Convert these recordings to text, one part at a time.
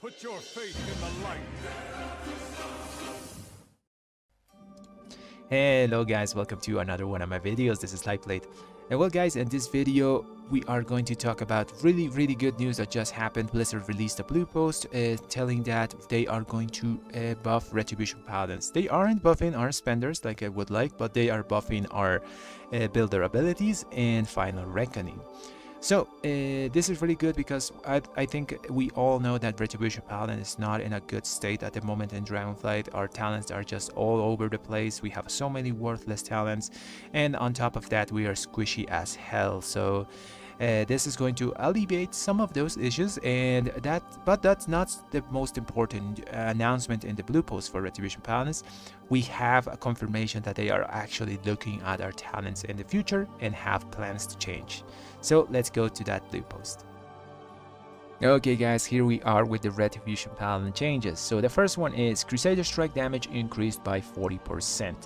Put your faith in the light. Hello guys, welcome to another one of my videos. This is Lightblade. And well guys, in this video we are going to talk about really good news that just happened. Blizzard released a blue post telling that they are going to buff Retribution Paladins. They aren't buffing our spenders like I would like, but they are buffing our builder abilities and Final Reckoning. So this is really good because I think we all know that Retribution Paladin is not in a good state at the moment in Dragonflight. Our talents are just all over the place. We have so many worthless talents, and on top of that we are squishy as hell. So this is going to alleviate some of those issues, but that's not the most important announcement in the blue post for Retribution Paladins. We have a confirmation that they are actually looking at our talents in the future and have plans to change. So let's go to that blue post. Okay guys, here we are with the Retribution Paladin changes. So the first one is Crusader Strike damage increased by 40%.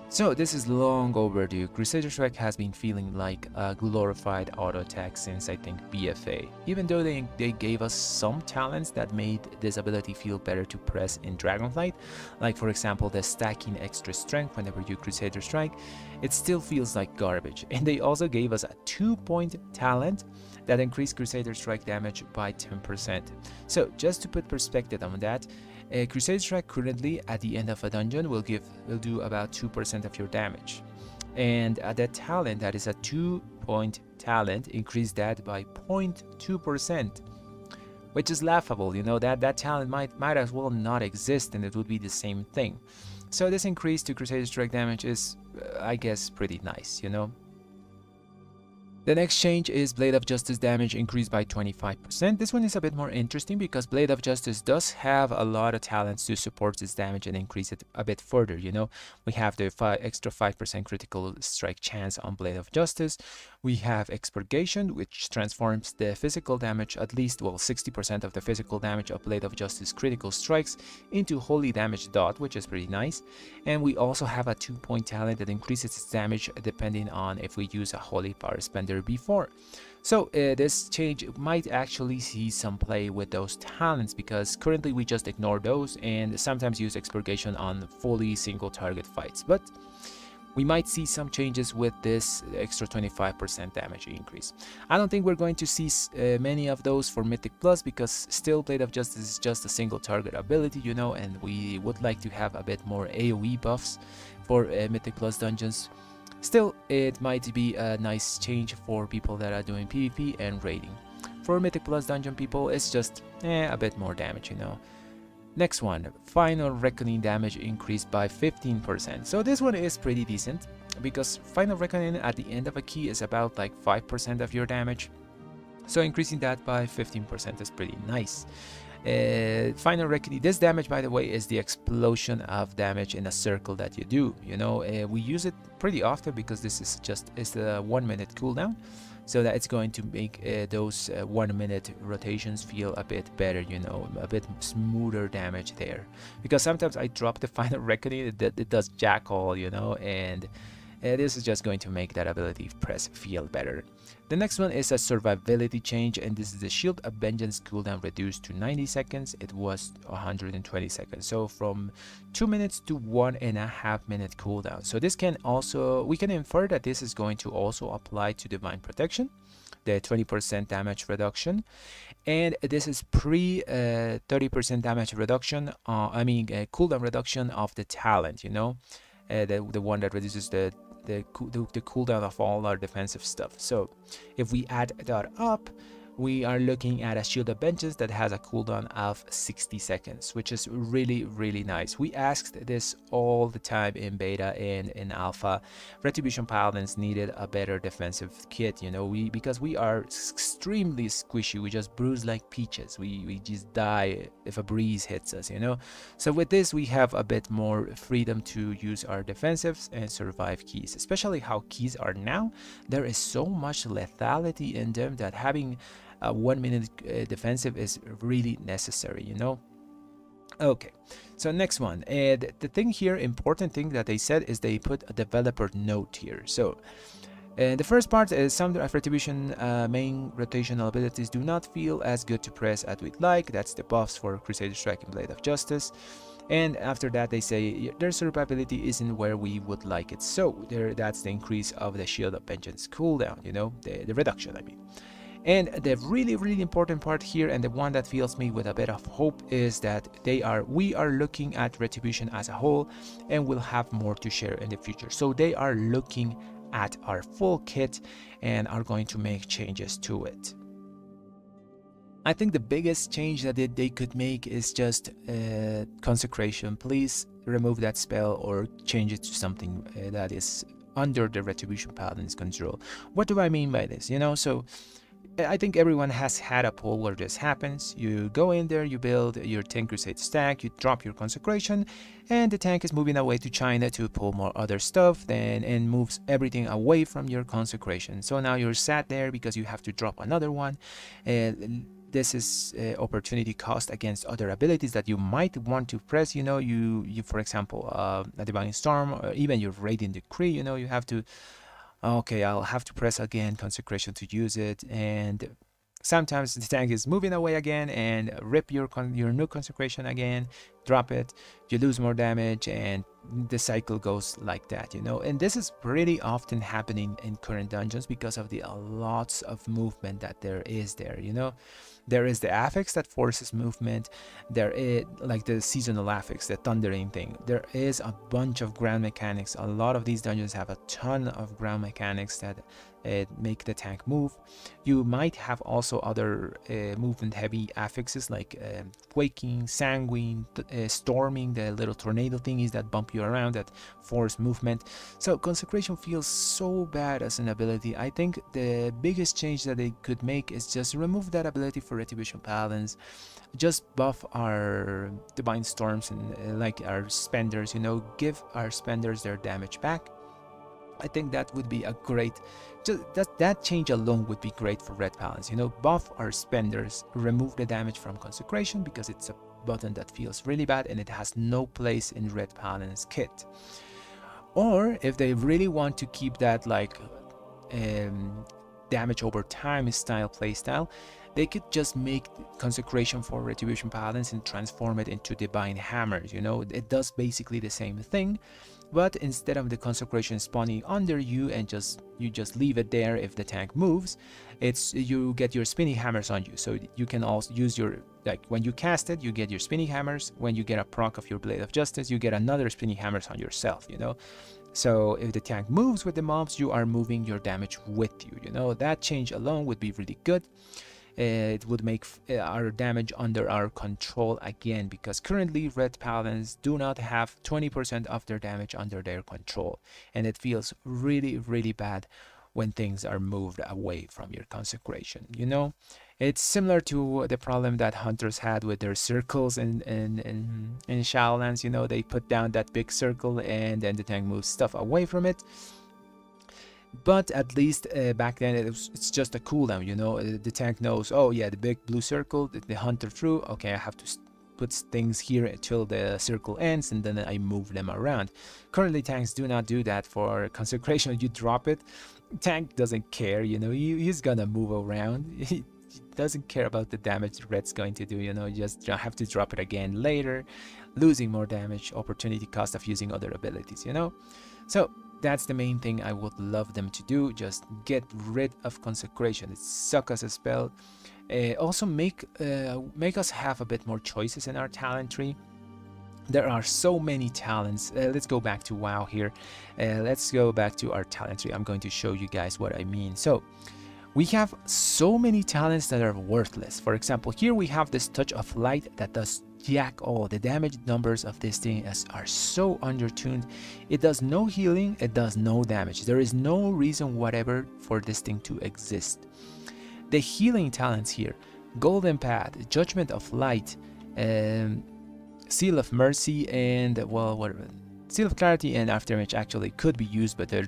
So this is long overdue. Crusader Strike has been feeling like a glorified auto attack since I think BFA. Even though they gave us some talents that made this ability feel better to press in Dragonflight, like for example the stacking extra strength whenever you Crusader Strike, it still feels like garbage. And they also gave us a 2-point talent that increased Crusader Strike damage by 10%. So just to put perspective on that, Crusader Strike currently at the end of a dungeon will do about 2% of your damage, and that talent that is a 2-point talent increased that by 0.2%, which is laughable. You know, that talent might as well not exist and it would be the same thing. So this increase to Crusader Strike damage is I guess pretty nice, you know. The next change is Blade of Justice damage increased by 25%. This one is a bit more interesting because Blade of Justice does have a lot of talents to support its damage and increase it a bit further, you know. We have the extra 5% critical strike chance on Blade of Justice. We have Expurgation, which transforms the physical damage, at least, well, 60% of the physical damage of Blade of Justice critical strikes into Holy Damage Dot, which is pretty nice. And we also have a 2-point talent that increases its damage depending on if we use a Holy Power Spender before. So this change might actually see some play with those talents, because currently we just ignore those and sometimes use Expurgation on fully single target fights, but we might see some changes with this extra 25% damage increase. I don't think we're going to see many of those for Mythic Plus, because still Blade of Justice is just a single target ability, you know, and we would like to have a bit more AoE buffs for Mythic Plus dungeons. Still, it might be a nice change for people that are doing PvP and raiding. For Mythic Plus dungeon people, it's just a bit more damage, you know. Next one, Final Reckoning damage increased by 15%. So this one is pretty decent, because Final Reckoning at the end of a key is about like 5% of your damage. So increasing that by 15% is pretty nice. Final Reckoning, this damage, by the way, is the explosion of damage in a circle that you do. You know, we use it pretty often because this is just a 1-minute cooldown, so that it's going to make those 1-minute rotations feel a bit better, you know, a bit smoother damage there. Because sometimes I drop the Final Reckoning, it does jack all, you know, and this is just going to make that ability press feel better. The next one is a survivability change, and this is the Shield of Vengeance cooldown reduced to 90 seconds. It was 120 seconds, so from 2 minutes to 1.5 minute cooldown. So this can also, we can infer that this is going to also apply to Divine Protection, the 20% damage reduction, and this is pre 30% damage reduction, cooldown reduction of the talent, you know, the one that reduces the cooldown of all our defensive stuff. So if we add that up, we are looking at a Shield of Vengeance that has a cooldown of 60 seconds, which is really nice. We asked this all the time in beta and in alpha. Retribution Paladins needed a better defensive kit, you know, because we are extremely squishy. We just bruise like peaches. We just die if a breeze hits us, you know. So with this we have a bit more freedom to use our defensives and survive keys, especially how keys are now. There is so much lethality in them that having a 1-minute defensive is really necessary, you know. Okay, so next one, the thing here, important thing that they said is they put a developer note here. So And the first part is some of Retribution main rotational abilities do not feel as good to press as we'd like. That's the buffs for Crusader Strike and Blade of Justice. And after that they say their survivability isn't where we would like it. So that's the increase of the Shield of Vengeance cooldown, you know, the reduction I mean. And the really important part here, and the one that fills me with a bit of hope, is that we are looking at Retribution as a whole, and we'll have more to share in the future. So they are looking at our full kit and are going to make changes to it. I think the biggest change that they could make is just Consecration. Please remove that spell or change it to something that is under the Retribution Paladin's control. What do I mean by this? You know, so I think everyone has had a pull where this happens. You go in there, you build your 10 Crusade stack, you drop your Consecration, and the tank is moving away to China to pull more other stuff and moves everything away from your Consecration. So now you're sat there because you have to drop another one. This is opportunity cost against other abilities that you might want to press. You know, you for example, a Divine Storm, or even your Radiant Decree, you know, you have to, okay, I'll have to press again Consecration to use it, and sometimes the tank is moving away again and rip your new Consecration again, drop it, you lose more damage, and the cycle goes like that, you know. And this is pretty often happening in current dungeons because of the lots of movement that there is there, you know. There is the affix that forces movement. There is like the seasonal affix, the thundering thing. There is a bunch of ground mechanics. A lot of these dungeons have a ton of ground mechanics that make the tank move. You might have also other movement heavy affixes like quaking, sanguine, storming, the little tornado thingies that bump you around that force movement. So Consecration feels so bad as an ability. I think the biggest change that they could make is just remove that ability for Retribution Paladins. Just buff our Divine Storms and like our spenders, you know, give our spenders their damage back. I think that would be a great, just that change alone would be great for Red Paladins, you know. Buff our spenders, remove the damage from Consecration because it's a button that feels really bad and it has no place in Red Paladin's kit. Or if they really want to keep that like damage over time style playstyle, they could just make Consecration for Retribution Paladins and transform it into Divine Hammers, you know. It does basically the same thing, but instead of the Consecration spawning under you and you just leave it there if the tank moves, you get your spinning hammers on you. So you can also use your, like when you cast it, you get your spinning hammers. When you get a proc of your Blade of Justice, you get another spinning hammers on yourself, you know. So if the tank moves with the mobs, you are moving your damage with you, you know. That change alone would be really good. It would make our damage under our control again, because currently Red Paladins do not have 20% of their damage under their control, and it feels really bad when things are moved away from your Consecration, you know. It's similar to the problem that hunters had with their circles in Shadowlands, you know. They put down that big circle and then the tank moves stuff away from it. But at least back then it's just a cooldown, you know. The tank knows, oh yeah, the big blue circle, the hunter threw, okay, I have to put things here until the circle ends and then I move them around. Currently tanks do not do that. For Consecration, you drop it, tank doesn't care, you know. He's gonna move around. He doesn't care about the damage red's going to do, you know. You just have to drop it again later, losing more damage, opportunity cost of using other abilities, you know. So that's the main thing I would love them to do. Just get rid of Consecration. It sucks as a spell. Also make us have a bit more choices in our talent tree. There are so many talents. Let's go back to WoW here. Let's go back to our talent tree. I'm going to show you guys what I mean. So we have so many talents that are worthless. For example, here we have this Touch of Light that does jack all. The damage numbers of this thing are so undertuned. It does no healing, it does no damage. There is no reason whatever for this thing to exist. The healing talents here: Golden Path, Judgment of Light, Seal of Mercy, and well, whatever. Seal of Clarity and Afterimage actually could be used, but they're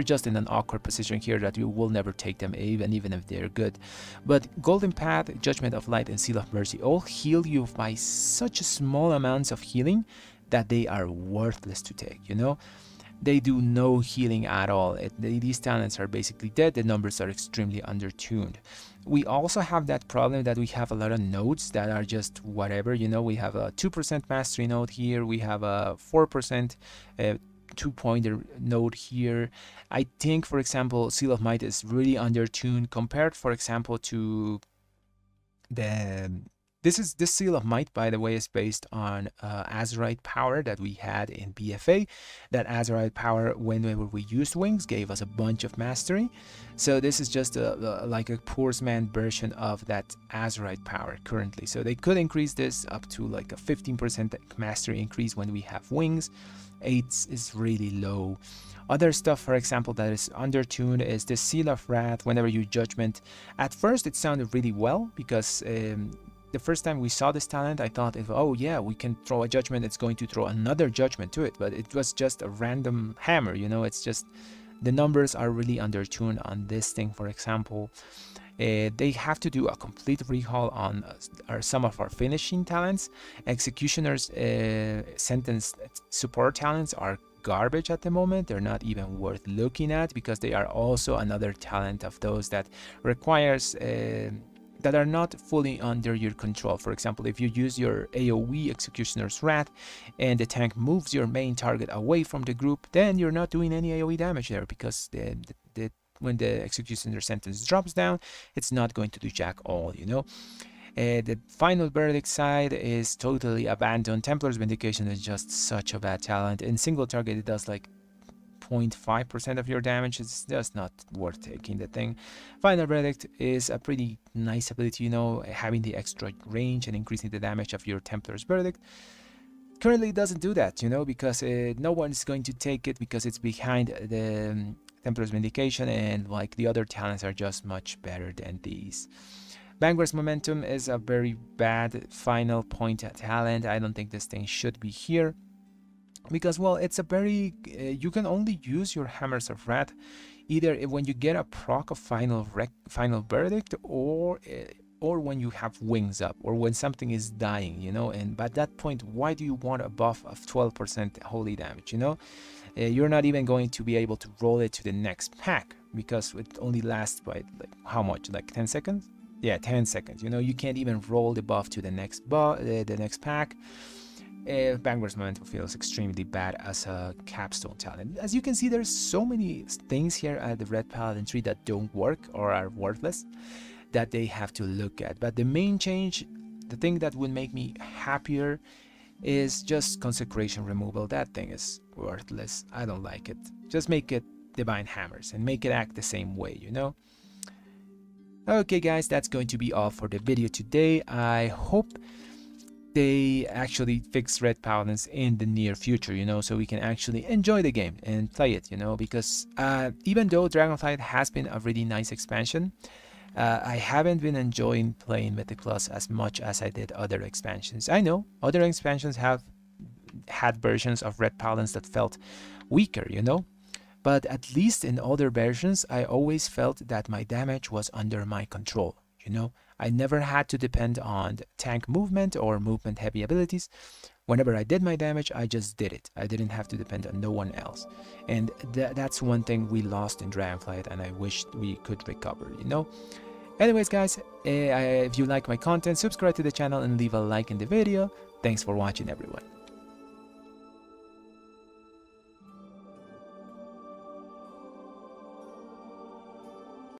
just in an awkward position here that you will never take them, even if they're good. But Golden Path, Judgment of Light, and Seal of Mercy all heal you by such small amounts of healing that they are worthless to take, you know. they do no healing at all. These talents are basically dead. The numbers are extremely undertuned. We also have that problem that we have a lot of nodes that are just whatever, you know. We have a 2% mastery node here, we have a 4% 2-pointer node here. I think, for example, Seal of Might is really undertuned compared, for example, to the this Seal of Might, by the way, is based on Azurite power that we had in BFA. That Azurite power, whenever we used wings, gave us a bunch of mastery. So this is just like a poor man's version of that Azurite power currently. So they could increase this up to like a 15% mastery increase when we have wings. 8 is really low. Other stuff, for example, that is undertuned is the Seal of Wrath. Whenever you judgment, at first it sounded really well, because the first time we saw this talent, I thought, oh yeah, we can throw a judgment, it's going to throw another judgment to it, but it was just a random hammer, you know. It's just the numbers are really undertuned on this thing. For example, they have to do a complete rehaul on some of our finishing talents. Executioner's sentence support talents are garbage at the moment. They're not even worth looking at, because they are also another talent of those that requires that are not fully under your control. For example, if you use your AoE Executioner's Wrath and the tank moves your main target away from the group, then you're not doing any AoE damage there, because when the Executioner sentence drops down, it's not going to do jack all, you know. The final verdict side is totally abandoned. Templar's Vindication is just such a bad talent. In single target, it does like 0.5% of your damage. It's just not worth taking the thing. Final verdict is a pretty nice ability, you know, having the extra range and increasing the damage of your Templar's Verdict. Currently it doesn't do that, you know, because no one is going to take it, because it's behind the Templar's Vindication, and like the other talents are just much better than these. Vanguard's Momentum is a very bad final point talent. I don't think this thing should be here, because, well, it's a very you can only use your Hammers of Wrath either when you get a proc of final verdict, or when you have wings up, or when something is dying, you know. And by that point, why do you want a buff of 12% holy damage, you know? You're not even going to be able to roll it to the next pack, because it only lasts by like how much, like 10 seconds? Yeah, 10 seconds, you know. You can't even roll the buff to the next pack. Vanguard's Momentum feels extremely bad as a capstone talent. As you can see, there's so many things here at the Red Paladin tree that don't work or are worthless that they have to look at. But the main change, the thing that would make me happier, is just Consecration removal. That thing is worthless. I don't like it. Just make it Divine Hammers and make it act the same way, you know. Okay guys, that's going to be all for the video today. I hope they actually fix Red Paladins in the near future, you know, so we can actually enjoy the game and play it, you know, because even though Dragonflight has been a really nice expansion, I haven't been enjoying playing Mythic Plus as much as I did other expansions. I know other expansions have had versions of Red Paladins that felt weaker, you know, but at least in other versions, I always felt that my damage was under my control, you know. I never had to depend on tank movement or movement heavy abilities. Whenever I did my damage, I just did it. I didn't have to depend on no one else. And that's one thing we lost in Dragonflight, and I wish we could recover, you know. Anyways guys, if you like my content, subscribe to the channel and leave a like in the video. Thanks for watching everyone.